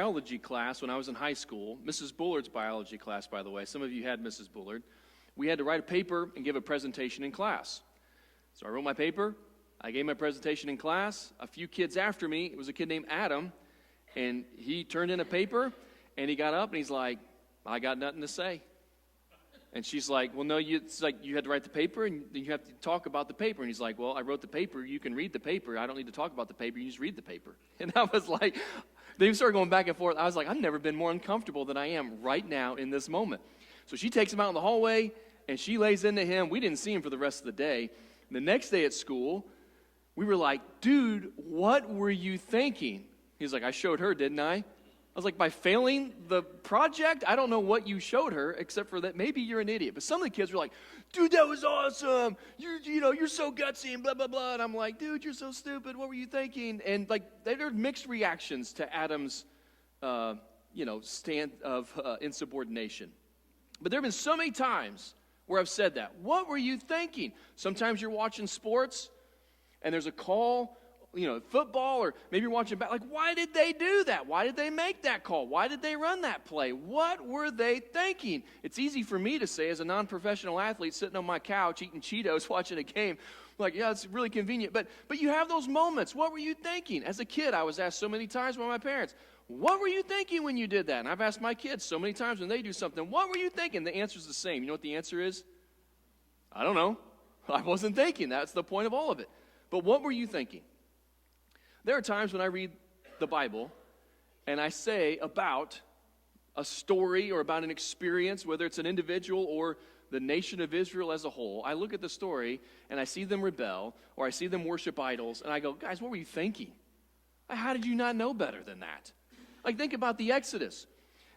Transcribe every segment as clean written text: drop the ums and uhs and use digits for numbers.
biology class when I was in high school, Mrs. Bullard's biology class, by the way. Some of you had Mrs. Bullard. We had to write a paper and give a presentation in class. So I wrote my paper. I gave my presentation in class. A few kids after me, it was a kid named Adam, and he turned in a paper, and he got up, and he's like, I got nothing to say. And she's like, well, no, it's like you had to write the paper, and then you have to talk about the paper. And he's like, well, I wrote the paper. You can read the paper. I don't need to talk about the paper. You just read the paper. And I was like, they started going back and forth. I was like, I've never been more uncomfortable than I am right now in this moment. So she takes him out in the hallway, and she lays into him. We didn't see him for the rest of the day. The next day at school, we were like, dude, what were you thinking? He's like, I showed her, didn't I? I was like, by failing the project? I don't know what you showed her, except for that maybe you're an idiot. But some of the kids were like, dude, that was awesome. You're so gutsy and blah, blah, blah. And I'm like, dude, you're so stupid. What were you thinking? And like, there are mixed reactions to Adam's, stand of insubordination. But there have been so many times where I've said that. What were you thinking? Sometimes you're watching sports and there's a call, football, or maybe you're watching back. Like, why did they do that? Why did they make that call? Why did they run that play? What were they thinking? It's easy for me to say as a non-professional athlete sitting on my couch eating Cheetos watching a game. Like, yeah, it's really convenient. But you have those moments. What were you thinking? As a kid, I was asked so many times by my parents, what were you thinking when you did that? And I've asked my kids so many times when they do something, what were you thinking? The answer's the same. You know what the answer is? I don't know. I wasn't thinking. That's the point of all of it. But what were you thinking? There are times when I read the Bible and I say about a story or about an experience, whether it's an individual or the nation of Israel as a whole, I look at the story and I see them rebel or I see them worship idols and I go, guys, what were you thinking? How did you not know better than that? Like, think about the Exodus.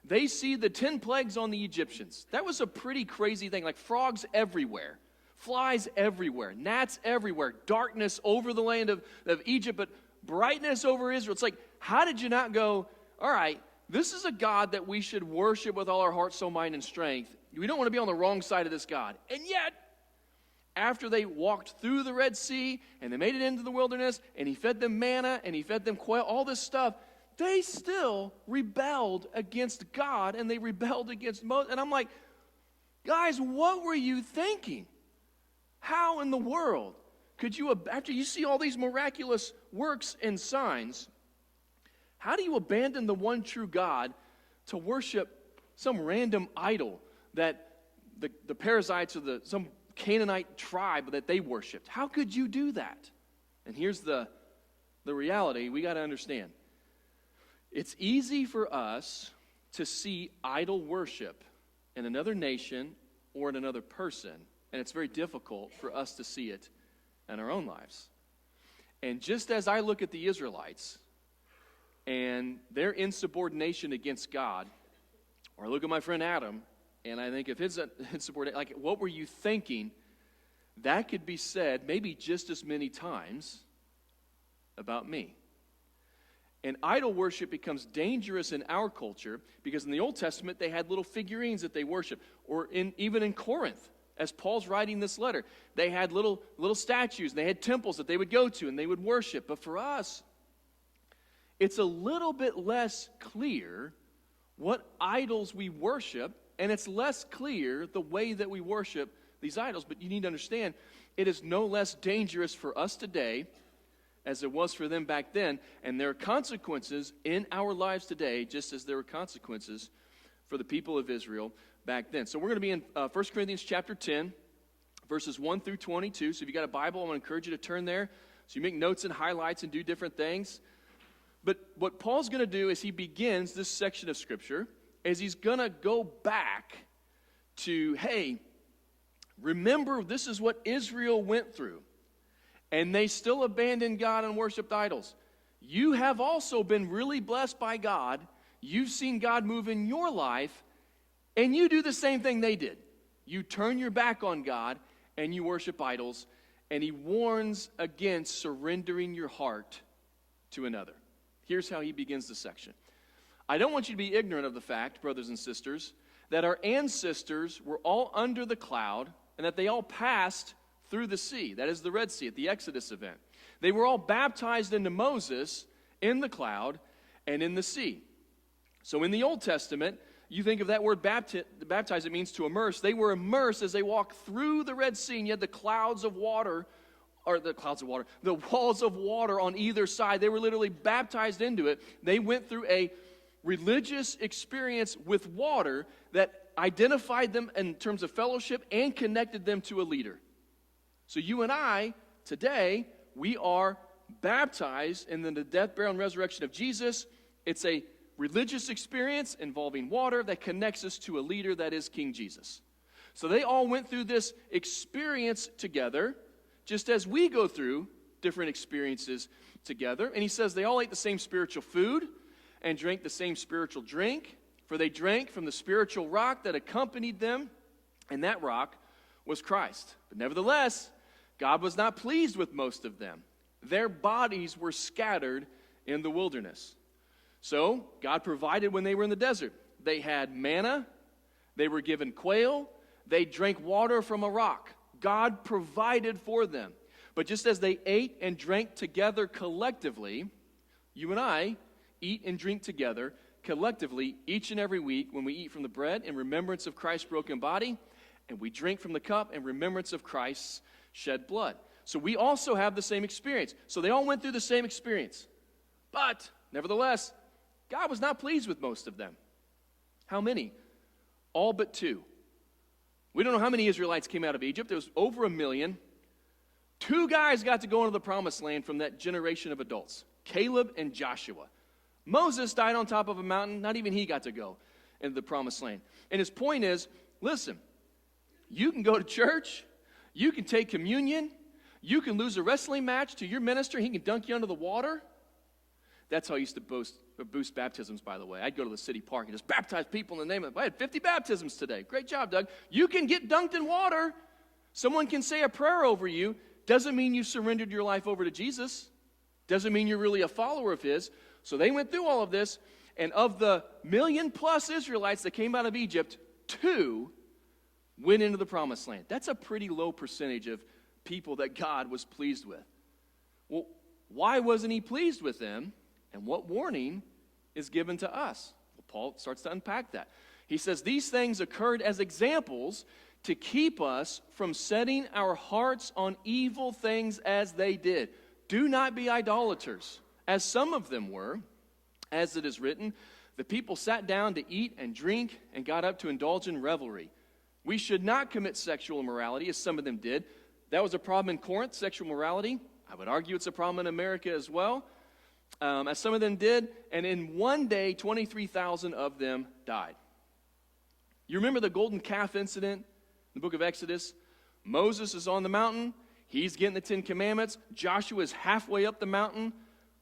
They see the 10 plagues on the Egyptians. That was a pretty crazy thing, like frogs everywhere, flies everywhere, gnats everywhere, darkness over the land of Egypt, but brightness over Israel. It's like, how did you not go, all right, this is a God that we should worship with all our heart, soul, mind, and strength. We don't want to be on the wrong side of this God. And yet, after they walked through the Red Sea and they made it into the wilderness and he fed them manna and he fed them quail, all this stuff, they still rebelled against God and they rebelled against Moses. And I'm like, guys, what were you thinking? How in the world could you, after you see all these miraculous works and signs, how do you abandon the one true God to worship some random idol that the Perizzites or some Canaanite tribe that they worshiped? How could you do that? And here's the reality we got to understand. It's easy for us to see idol worship in another nation or in another person, and it's very difficult for us to see it in our own lives. And just as I look at the Israelites and their insubordination against God, or I look at my friend Adam, and I think of his insubordination, like, what were you thinking? That could be said maybe just as many times about me. And idol worship becomes dangerous in our culture because in the Old Testament they had little figurines that they worshiped, or even in Corinth, as Paul's writing this letter, they had little statues, and they had temples that they would go to and they would worship. But for us, it's a little bit less clear what idols we worship, and it's less clear the way that we worship these idols. But you need to understand, it is no less dangerous for us today as it was for them back then, and there are consequences in our lives today, just as there were consequences for the people of Israel back then. So we're going to be in 1 Corinthians chapter 10, verses 1 through 22. So if you got a Bible, I want to encourage you to turn there. So you make notes and highlights and do different things. But what Paul's going to do is he begins this section of Scripture as he's going to go back to, hey, remember this is what Israel went through. And they still abandoned God and worshiped idols. You have also been really blessed by God. You've seen God move in your life, and you do the same thing they did. You turn your back on God, and you worship idols. And he warns against surrendering your heart to another. Here's how he begins the section. I don't want you to be ignorant of the fact, brothers and sisters, that our ancestors were all under the cloud, and that they all passed through the sea, that is the Red Sea, at the Exodus event. They were all baptized into Moses in the cloud and in the sea. So in the Old Testament, you think of that word baptize, it means to immerse. They were immersed as they walked through the Red Sea, and you had the walls of water on either side. They were literally baptized into it. They went through a religious experience with water that identified them in terms of fellowship and connected them to a leader. So you and I, today, we are baptized in the death, burial, and resurrection of Jesus. It's a religious experience involving water that connects us to a leader, that is King Jesus. So they all went through this experience together, just as we go through different experiences together. And he says they all ate the same spiritual food and drank the same spiritual drink, for they drank from the spiritual rock that accompanied them, and that rock was Christ. But nevertheless, God was not pleased with most of them. Their bodies were scattered in the wilderness. So God provided when they were in the desert. They had manna, they were given quail, they drank water from a rock. God provided for them. But just as they ate and drank together collectively, you and I eat and drink together collectively each and every week when we eat from the bread in remembrance of Christ's broken body, and we drink from the cup in remembrance of Christ's shed blood. So we also have the same experience. So they all went through the same experience. But, nevertheless, God was not pleased with most of them. How many? All but 2. We don't know how many Israelites came out of Egypt. There was over 1 million. 2 guys got to go into the promised land from that generation of adults, Caleb and Joshua. Moses died on top of a mountain. Not even he got to go into the promised land. And his point is, listen, you can go to church, you can take communion, you can lose a wrestling match to your minister, he can dunk you under the water. That's how I used to boost baptisms, by the way. I'd go to the city park and just baptize people in the name of, I had 50 baptisms today. Great job, Doug. You can get dunked in water. Someone can say a prayer over you. Doesn't mean you surrendered your life over to Jesus. Doesn't mean you're really a follower of his. So they went through all of this, and of the 1 million+ Israelites that came out of Egypt, 2 went into the promised land. That's a pretty low percentage of people that God was pleased with. Well, why wasn't he pleased with them? And what warning is given to us? Well, Paul starts to unpack that. He says, these things occurred as examples to keep us from setting our hearts on evil things as they did. Do not be idolaters, as some of them were. As it is written, the people sat down to eat and drink and got up to indulge in revelry. We should not commit sexual immorality, as some of them did. That was a problem in Corinth, sexual morality. I would argue it's a problem in America as well, as some of them did. And in one day, 23,000 of them died. You remember the golden calf incident in the book of Exodus? Moses is on the mountain. He's getting the 10 Commandments. Joshua is halfway up the mountain.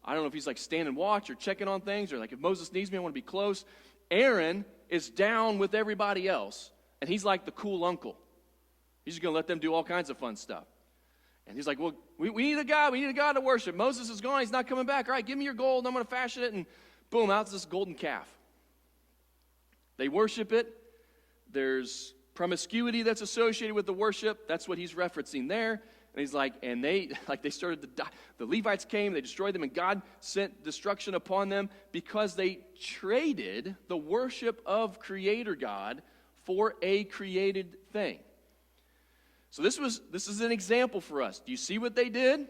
I don't know if he's like standing watch or checking on things, or like if Moses needs me, I want to be close. Aaron is down with everybody else, and he's like the cool uncle. He's just going to let them do all kinds of fun stuff. And he's like, well, we need a God. We need a God to worship. Moses is gone. He's not coming back. All right, give me your gold. I'm going to fashion it. And boom, out's this golden calf. They worship it. There's promiscuity that's associated with the worship. That's what he's referencing there. And he's like, and they started to die. The Levites came, they destroyed them, and God sent destruction upon them because they traded the worship of Creator God for a created thing. So this is an example for us. Do you see what they did?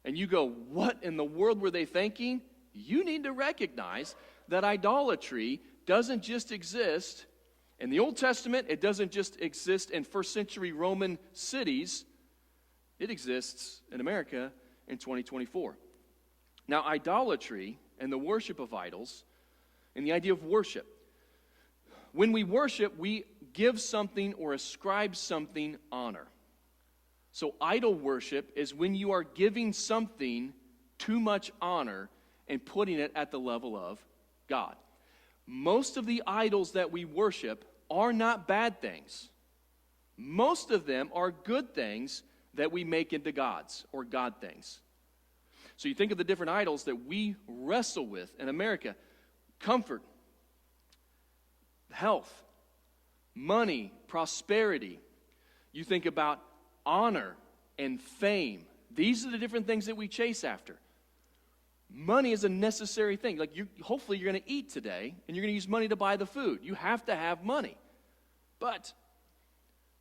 And you go, what in the world were they thinking? You need to recognize that idolatry doesn't just exist in the Old Testament. It doesn't just exist in first century Roman cities. It exists in America in 2024. Now, idolatry and the worship of idols and the idea of worship. When we worship, we give something or ascribe something honor. So idol worship is when you are giving something too much honor and putting it at the level of God. Most of the idols that we worship are not bad things. Most of them are good things that we make into gods or God things. So you think of the different idols that we wrestle with in America. Comfort, health, money, prosperity. You think about honor and fame. These are the different things that we chase after. Money is a necessary thing. Like, hopefully you're going to eat today, and you're going to use money to buy the food. You have to have money. But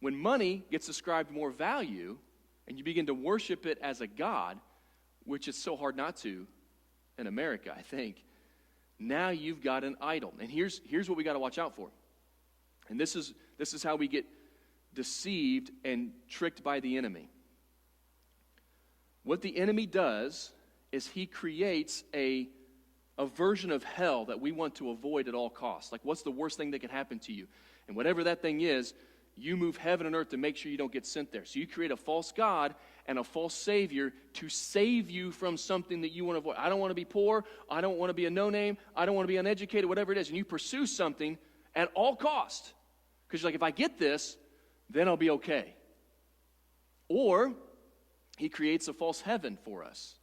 when money gets ascribed more value, and you begin to worship it as a god, which is so hard not to in America, I think, now you've got an idol. And here's what we got to watch out for. And this is how we get deceived and tricked by the enemy. What the enemy does is he creates a version of hell that we want to avoid at all costs. Like, what's the worst thing that could happen to you? And whatever that thing is, you move heaven and earth to make sure you don't get sent there. So you create a false god and a false savior to save you from something that you want to avoid. I don't want to be poor. I don't want to be a no-name. I don't want to be uneducated, whatever it is. And you pursue something at all cost. Because you're like, if I get this, then I'll be okay. Or he creates a false heaven for us.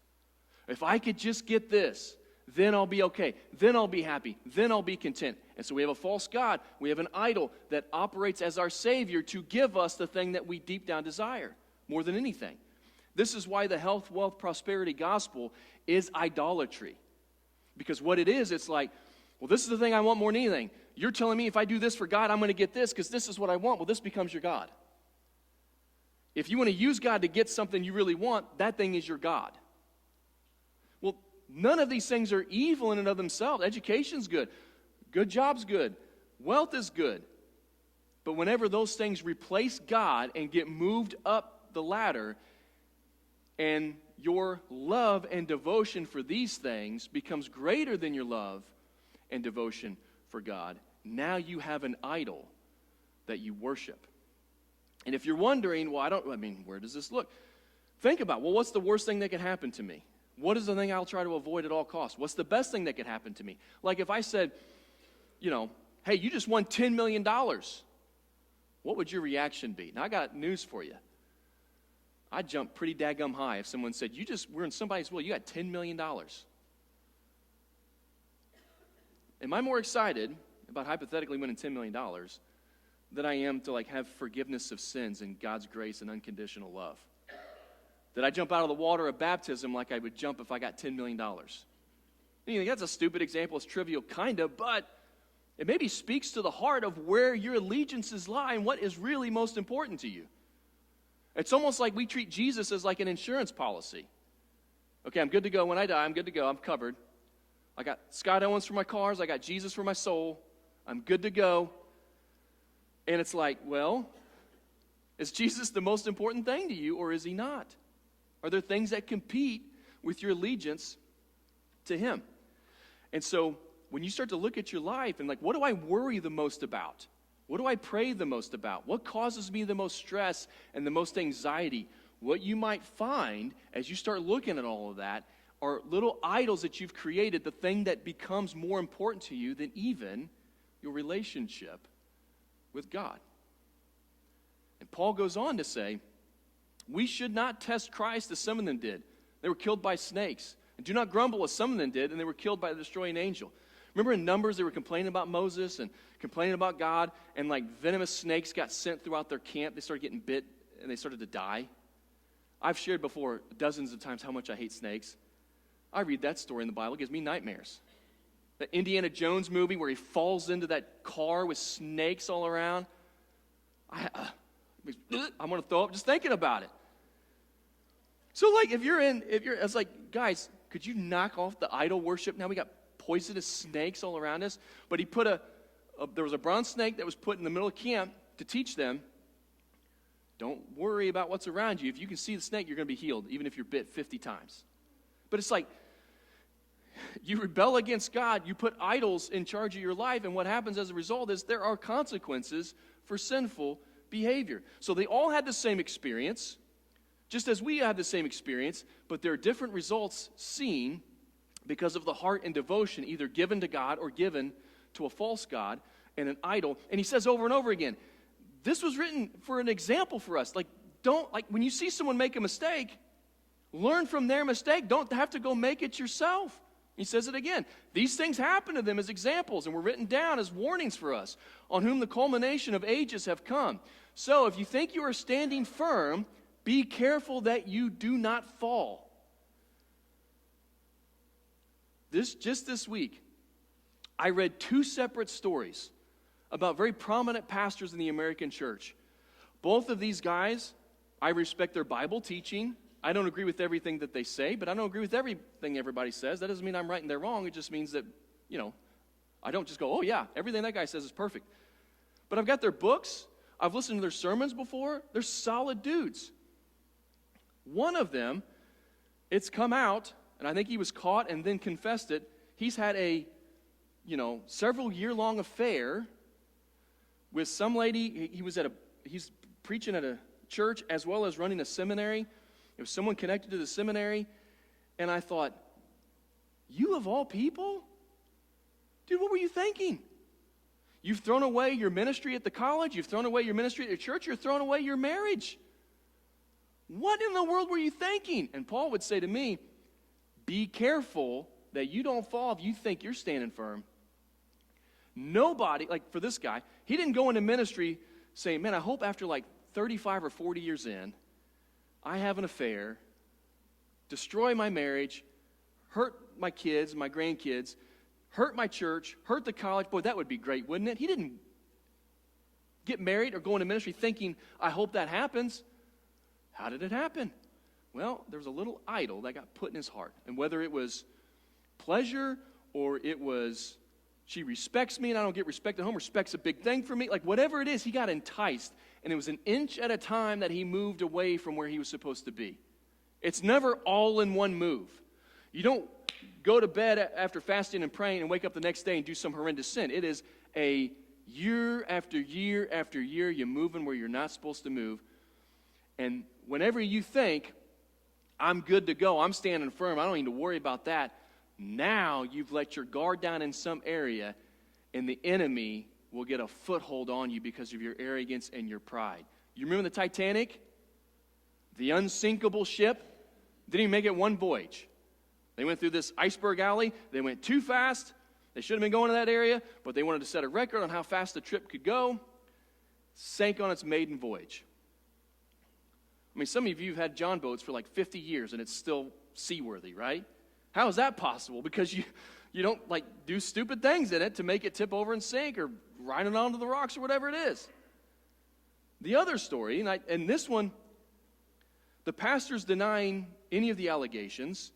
If I could just get this, then I'll be okay. Then I'll be happy. Then I'll be content. And so we have a false god. We have an idol that operates as our savior to give us the thing that we deep down desire more than anything. This is why the health, wealth, prosperity gospel is idolatry. Because what it is, it's like, well, this is the thing I want more than anything. You're telling me if I do this for God, I'm going to get this because this is what I want. Well, this becomes your God. If you want to use God to get something you really want, that thing is your God. Well, none of these things are evil in and of themselves. Education's good. Good job's good. Wealth is good. But whenever those things replace God and get moved up the ladder, and your love and devotion for these things becomes greater than your love and devotion for God, now you have an idol that you worship. And if you're wondering, where does this look? Think about, what's the worst thing that could happen to me? What is the thing I'll try to avoid at all costs? What's the best thing that could happen to me? Like if I said, hey, you just won $10 million. What would your reaction be? Now, I got news for you. I'd jump pretty daggum high if someone said, we're in somebody's will, you got $10 million. Am I more excited about hypothetically winning $10 million than I am to have forgiveness of sins and God's grace and unconditional love? Did I jump out of the water of baptism like I would jump if I got $10 million? You think that's a stupid example. It's trivial, kind of, but it maybe speaks to the heart of where your allegiances lie and what is really most important to you. It's almost like we treat Jesus as like an insurance policy. Okay, I'm good to go when I die. I'm good to go. I'm covered. I got Scott Owens for my cars. I got Jesus for my soul. I'm good to go. And it's like, well, is Jesus the most important thing to you, or is he not? Are there things that compete with your allegiance to him? And so when you start to look at your life and what do I worry the most about? What do I pray the most about? What causes me the most stress and the most anxiety? What you might find as you start looking at all of that are little idols that you've created, the thing that becomes more important to you than even your relationship with God. And Paul goes on to say, we should not test Christ as some of them did. They were killed by snakes. And do not grumble as some of them did, and they were killed by the destroying angel. Remember in Numbers, they were complaining about Moses and complaining about God, and venomous snakes got sent throughout their camp. They started getting bit, and they started to die. I've shared before dozens of times how much I hate snakes. I read that story in the Bible. It gives me nightmares. The Indiana Jones movie where he falls into that car with snakes all around. I'm going to throw up just thinking about it. So it's like, guys, could you knock off the idol worship? Now we got poisonous snakes all around us. But he put there was a bronze snake that was put in the middle of camp to teach them, don't worry about what's around you. If you can see the snake, you're going to be healed, even if you're bit 50 times. But it's like, you rebel against God, you put idols in charge of your life, and what happens as a result is there are consequences for sinful behavior. So they all had the same experience, just as we have the same experience, but there are different results seen because of the heart and devotion either given to God or given to a false god and an idol. And he says over and over again, this was written for an example for us. When you see someone make a mistake, learn from their mistake. Don't have to go make it yourself. He says it again. These things happen to them as examples and were written down as warnings for us, on whom the culmination of ages have come. So if you think you are standing firm, be careful that you do not fall. Just this week, I read 2 separate stories about very prominent pastors in the American church. Both of these guys, I respect their Bible teaching. I don't agree with everything that they say, but I don't agree with everything everybody says. That doesn't mean I'm right and they're wrong. It just means that, I don't just go, oh yeah, everything that guy says is perfect. But I've got their books. I've listened to their sermons before. They're solid dudes. One of them, it's come out, and I think he was caught and then confessed it. He's had a, several year-long affair with some lady. He's preaching at a church as well as running a seminary. It was someone connected to the seminary. And I thought, you of all people? Dude, what were you thinking? You've thrown away your ministry at the college. You've thrown away your ministry at your church. You're throwing away your marriage. What in the world were you thinking? And Paul would say to me, be careful that you don't fall if you think you're standing firm. Nobody, like for this guy, he didn't go into ministry saying, man, I hope after like 35 or 40 years in, I have an affair, destroy my marriage, hurt my kids, my grandkids, hurt my church, hurt the college. Boy, that would be great, wouldn't it? He didn't get married or go into ministry thinking, I hope that happens. How did it happen? Well, there was a little idol that got put in his heart. And whether it was pleasure or it was, she respects me and I don't get respect at home, respect's a big thing for me. Like whatever it is, he got enticed. And it was an inch at a time that he moved away from where he was supposed to be. It's never all in one move. You don't go to bed after fasting and praying and wake up the next day and do some horrendous sin. It is a year after year after year, you're moving where you're not supposed to move. And whenever you think, I'm good to go, I'm standing firm, I don't need to worry about that, now you've let your guard down in some area, and the enemy will get a foothold on you because of your arrogance and your pride. You remember the Titanic? The unsinkable ship didn't even make it one voyage. They went through this iceberg alley. They went too fast. They should have been going to that area, but they wanted to set a record on how fast the trip could go. Sank on its maiden voyage. I mean, some of you have had John boats for like 50 years, and it's still seaworthy, right? How is that possible? Because you don't like do stupid things in it to make it tip over and sink or ride it onto the rocks or whatever it is. The other story, and this one, the pastor's denying any of the allegations.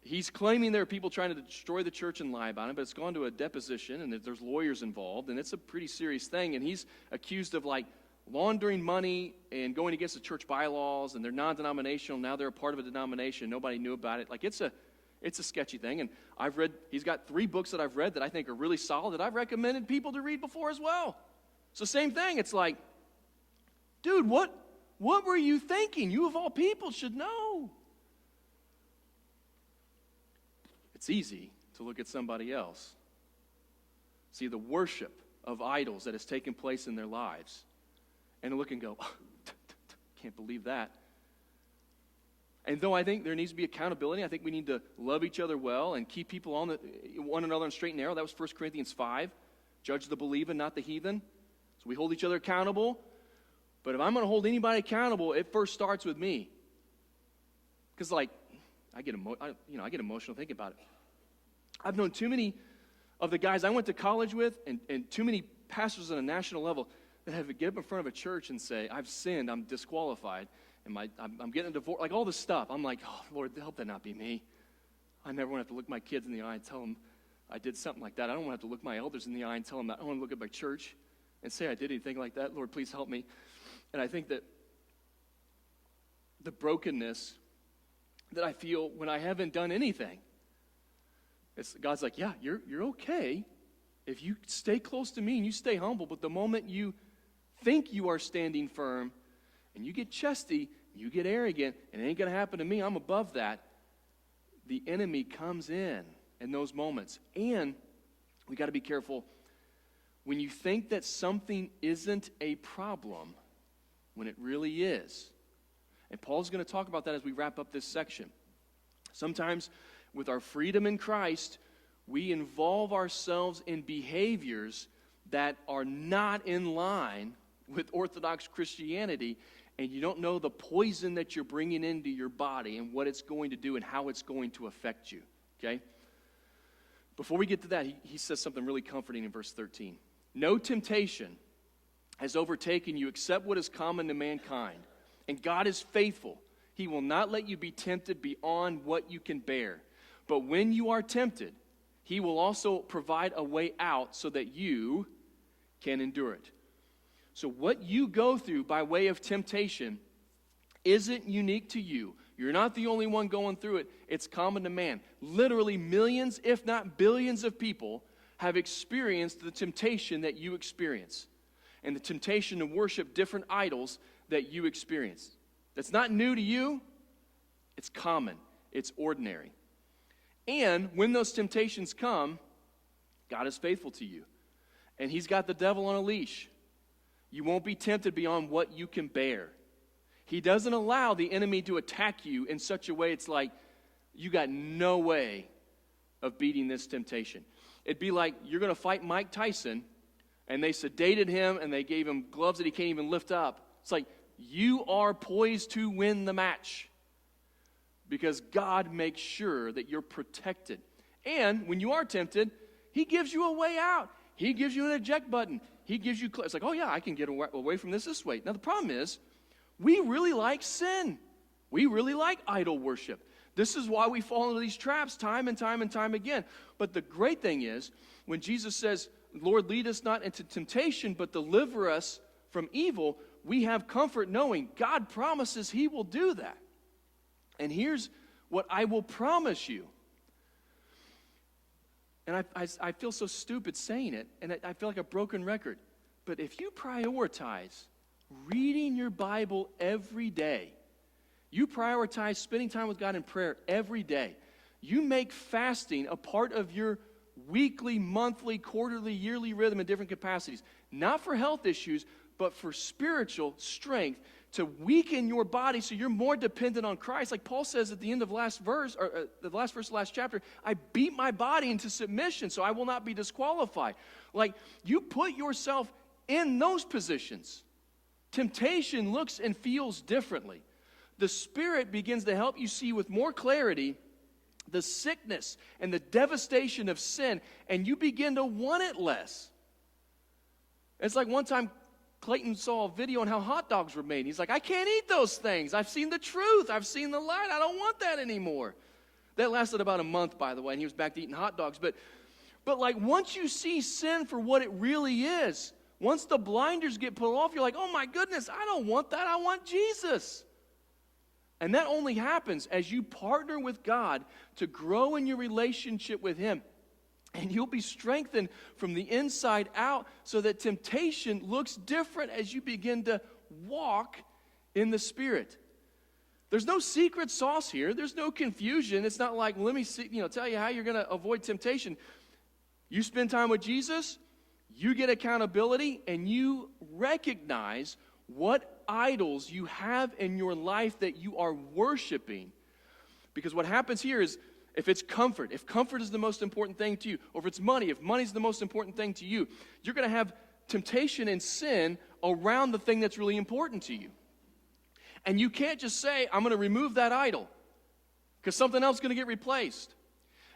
He's claiming there are people trying to destroy the church and lie about him, but it's gone to a deposition, and there's lawyers involved, and it's a pretty serious thing, and he's accused of, like, laundering money and going against the church bylaws, and they're non-denominational. Now they're a part of a denomination. Nobody knew about it. Like, it's a sketchy thing, and he's got 3 books that I've read that I think are really solid that I've recommended people to read before as well. So same thing. It's like, dude, what were you thinking? You of all people should know. It's easy to look at somebody else, see the worship of idols that has taken place in their lives, and look and go, oh, can't believe that. And though I think there needs to be accountability, I think we need to love each other well and keep people on one another on straight and narrow. That was 1 Corinthians 5. Judge the believer, not the heathen. So we hold each other accountable. But if I'm going to hold anybody accountable, it first starts with me. Because, like, I get emotional thinking about it. I've known too many of the guys I went to college with and too many pastors on a national level that have to get up in front of a church and say, I've sinned, I'm disqualified, and I'm getting a divorce, like all this stuff. I'm like, oh, Lord, help that not be me. I never want to have to look my kids in the eye and tell them I did something like that. I don't want to have to look my elders in the eye and tell them that. I don't want to look at my church and say I did anything like that. Lord, please help me. And I think that the brokenness that I feel when I haven't done anything, God's like, yeah, you're okay if you stay close to me and you stay humble, but the moment you think you are standing firm and you get chesty, you get arrogant, and it ain't going to happen to me, I'm above that, the enemy comes in those moments. And we got to be careful when you think that something isn't a problem when it really is. And Paul's going to talk about that as we wrap up this section. Sometimes with our freedom in Christ, we involve ourselves in behaviors that are not in line with Orthodox Christianity, and you don't know the poison that you're bringing into your body and what it's going to do and how it's going to affect you, okay? Before we get to that, he says something really comforting in verse 13. No temptation has overtaken you except what is common to mankind. And God is faithful. He will not let you be tempted beyond what you can bear. But when you are tempted, he will also provide a way out so that you can endure it. So what you go through by way of temptation isn't unique to you. You're not the only one going through it. It's common to man. Literally millions, if not billions of people have experienced the temptation that you experience, and the temptation to worship different idols that you experience. That's not new to you. It's common. It's ordinary. And when those temptations come, God is faithful to you. And he's got the devil on a leash. You won't be tempted beyond what you can bear. He doesn't allow the enemy to attack you in such a way it's like you got no way of beating this temptation. It'd be like you're going to fight Mike Tyson, and they sedated him, and they gave him gloves that he can't even lift up. It's like you are poised to win the match because God makes sure that you're protected. And when you are tempted, he gives you a way out. He gives you an eject button. He gives you, it's like, oh yeah, I can get away from this way. Now the problem is, we really like sin. We really like idol worship. This is why we fall into these traps time and time and time again. But the great thing is, when Jesus says, Lord, lead us not into temptation, but deliver us from evil, we have comfort knowing God promises he will do that. And here's what I will promise you. And I feel so stupid saying it, and I feel like a broken record. But if you prioritize reading your Bible every day, you prioritize spending time with God in prayer every day, you make fasting a part of your weekly, monthly, quarterly, yearly rhythm in different capacities, not for health issues, but for spiritual strength, to weaken your body so you're more dependent on Christ. Like Paul says at the end of the last verse of the last chapter, I beat my body into submission so I will not be disqualified. Like, you put yourself in those positions. Temptation looks and feels differently. The Spirit begins to help you see with more clarity the sickness and the devastation of sin, and you begin to want it less. It's like one time Clayton saw a video on how hot dogs were made. He's like, I can't eat those things. I've seen the truth. I've seen the light. I don't want that anymore. That lasted about a month, by the way, and he was back to eating hot dogs. But like, once you see sin for what it really is, once the blinders get pulled off, you're like, oh my goodness, I don't want that. I want Jesus. And that only happens as you partner with God to grow in your relationship with him. And you'll be strengthened from the inside out so that temptation looks different as you begin to walk in the Spirit. There's no secret sauce here. There's no confusion. It's not like, well, let me see, tell you how you're going to avoid temptation. You spend time with Jesus, you get accountability, and you recognize what idols you have in your life that you are worshiping. Because what happens here is, if comfort is the most important thing to you, or if it's money, if money's the most important thing to you, you're going to have temptation and sin around the thing that's really important to you. And you can't just say, I'm going to remove that idol, because something else is going to get replaced.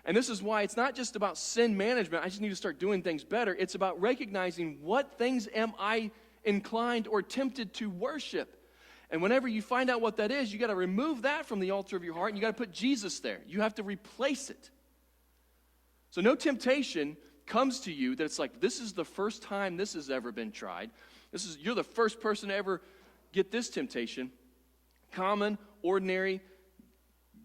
And this is why it's not just about sin management. I just need to start doing things better. It's about recognizing what things am I inclined or tempted to worship. And whenever you find out what that is, you got to remove that from the altar of your heart, and you got to put Jesus there. You have to replace it. So no temptation comes to you that it's like, this is the first time this has ever been tried. You're the first person to ever get this temptation. Common, ordinary.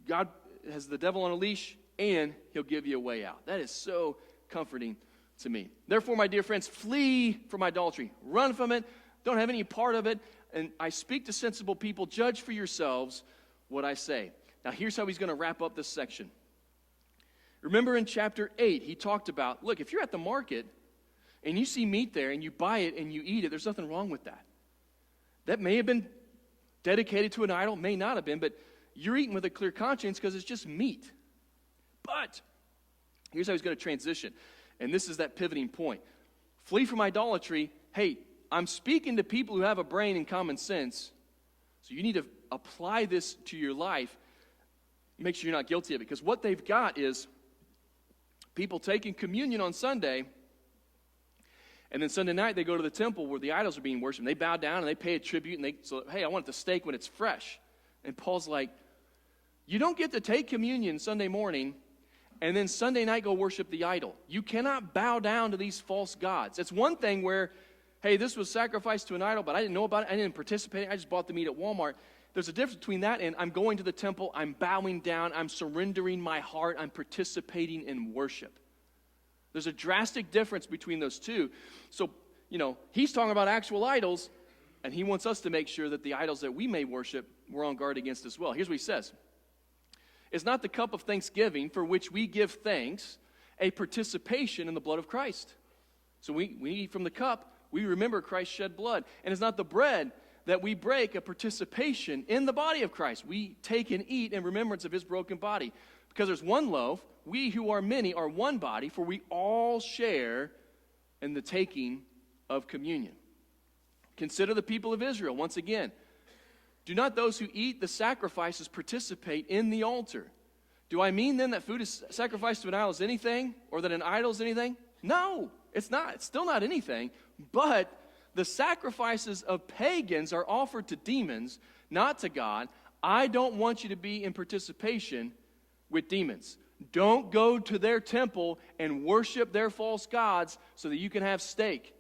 God has the devil on a leash, and he'll give you a way out. That is so comforting to me. Therefore, my dear friends, flee from idolatry. Run from it. Don't have any part of it. And I speak to sensible people. Judge for yourselves what I say. Now, here's how he's going to wrap up this section. Remember in chapter 8, he talked about, look, if you're at the market and you see meat there and you buy it and you eat it, there's nothing wrong with that. That may have been dedicated to an idol, may not have been, but you're eating with a clear conscience because it's just meat. But here's how he's going to transition. And this is that pivoting point. Flee from idolatry. Hey, I'm speaking to people who have a brain and common sense, so you need to apply this to your life. Make sure you're not guilty of it, because what they've got is People taking communion on Sunday, and then Sunday night they go to the temple where the idols are being worshipped. And they bow down and they pay a tribute, and hey, I want the steak when it's fresh. And Paul's like, you don't get to take communion Sunday morning and then Sunday night go worship the idol. You cannot bow down to these false gods. It's one thing where, hey, this was sacrificed to an idol, but I didn't know about it. I didn't participate. I just bought the meat at Walmart. There's a difference between that and I'm going to the temple, I'm bowing down, I'm surrendering my heart, I'm participating in worship. There's a drastic difference between those two. So, he's talking about actual idols, and he wants us to make sure that the idols that we may worship, we're on guard against as well. Here's what he says. Is not the cup of thanksgiving for which we give thanks a participation in the blood of Christ? So we eat from the cup, we remember Christ's shed blood. And is not the bread that we break a participation in the body of Christ? We take and eat in remembrance of his broken body. Because there's one loaf, we who are many are one body, for we all share in the taking of communion. Consider the people of Israel, once again. Do not those who eat the sacrifices participate in the altar? Do I mean then that food is sacrificed to an idol is anything, or that an idol is anything? No, it's not. It's still not anything. But the sacrifices of pagans are offered to demons, not to God. I don't want you to be in participation with demons. Don't go to their temple and worship their false gods so that you can have steak.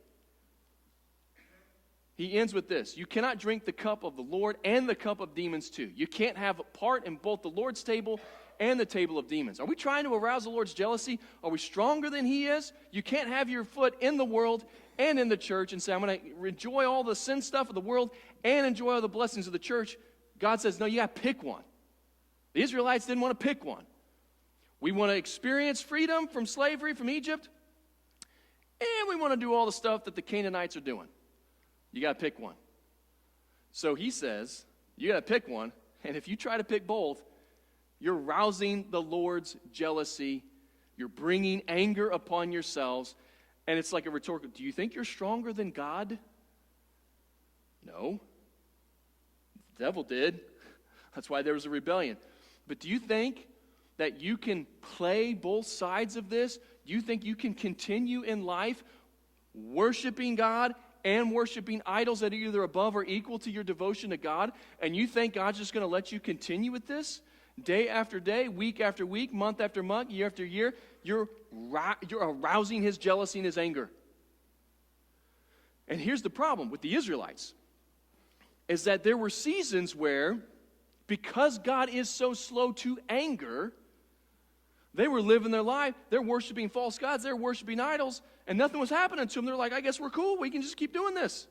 He ends with this. You cannot drink the cup of the Lord and the cup of demons too. You can't have a part in both the Lord's table and the table of demons. Are we trying to arouse the Lord's jealousy? Are we stronger than he is? You can't have your foot in the world and in the church and say, I'm going to enjoy all the sin stuff of the world and enjoy all the blessings of the church. God says, no, you got to pick one. The Israelites didn't want to pick one. We want to experience freedom from slavery from Egypt, and we want to do all the stuff that the Canaanites are doing. You got to pick one. So he says, you got to pick one, and if you try to pick both, you're rousing the Lord's jealousy. You're bringing anger upon yourselves, and it's like a rhetorical, do you think you're stronger than God? No. The devil did. That's why there was a rebellion. But do you think that you can play both sides of this? Do you think you can continue in life worshiping God and worshiping idols that are either above or equal to your devotion to God, and you think God's just going to let you continue with this? Day after day, week after week, month after month, year after year, you're arousing his jealousy and his anger. And here's the problem with the Israelites, is that there were seasons where, because God is so slow to anger, they were living their life, they're worshiping false gods, they're worshiping idols, and nothing was happening to them. They're like, I guess we're cool, we can just keep doing this.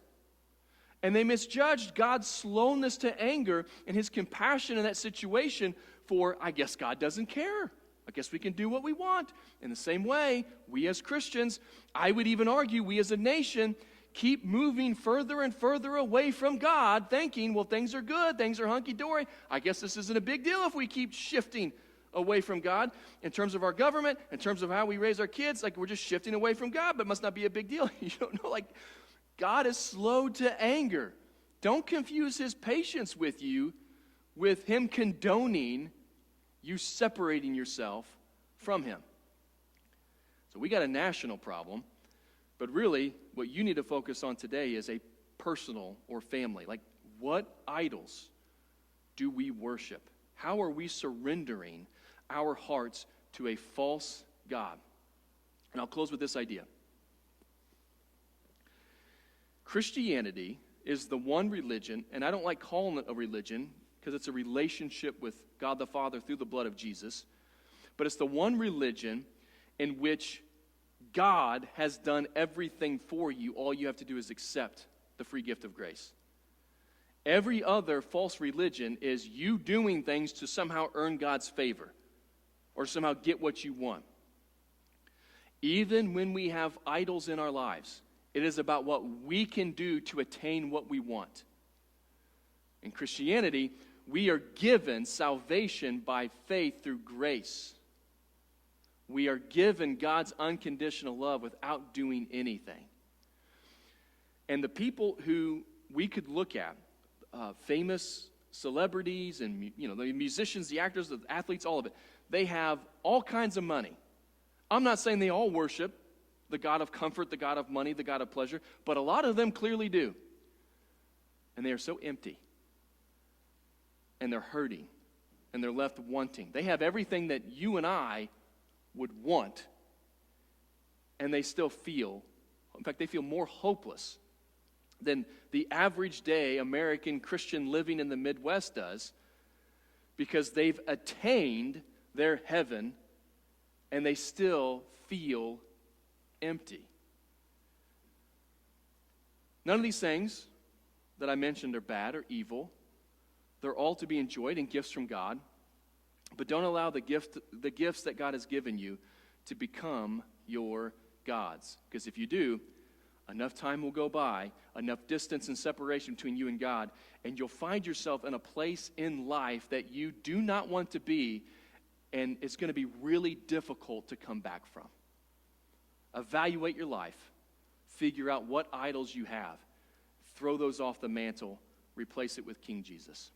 And they misjudged God's slowness to anger and his compassion in that situation for, I guess God doesn't care. I guess we can do what we want. In the same way, we as Christians, I would even argue, we as a nation, keep moving further and further away from God, thinking, well, things are good, things are hunky-dory. I guess this isn't a big deal if we keep shifting away from God in terms of our government, in terms of how we raise our kids. Like, we're just shifting away from God, but it must not be a big deal. You don't know, like, God is slow to anger. Don't confuse his patience with you with him condoning you separating yourself from him. So we got a national problem, but really what you need to focus on today is a personal or family. Like, what idols do we worship? How are we surrendering our hearts to a false God? And I'll close with this idea. Christianity is the one religion, and I don't like calling it a religion because it's a relationship with God the Father through the blood of Jesus, but it's the one religion in which God has done everything for you. All you have to do is accept the free gift of grace. Every other false religion is you doing things to somehow earn God's favor or somehow get what you want. Even when we have idols in our lives, it is about what we can do to attain what we want. In Christianity, we are given salvation by faith through grace. We are given God's unconditional love without doing anything. And the people who we could look at, famous celebrities and the musicians, the actors, the athletes, all of it, they have all kinds of money. I'm not saying they all worship the God of comfort, the God of money, the God of pleasure, but a lot of them clearly do. And they are so empty. And they're hurting. And they're left wanting. They have everything that you and I would want. And they still feel, in fact, they feel more hopeless than the average day American Christian living in the Midwest does, because they've attained their heaven and they still feel empty. None of these things that I mentioned are bad or evil. They're all to be enjoyed and gifts from God. But don't allow the gifts that God has given you to become your gods. Because if you do, enough time will go by, enough distance and separation between you and God, and you'll find yourself in a place in life that you do not want to be, and it's going to be really difficult to come back from. Evaluate your life. Figure out what idols you have. Throw those off the mantle. Replace it with King Jesus.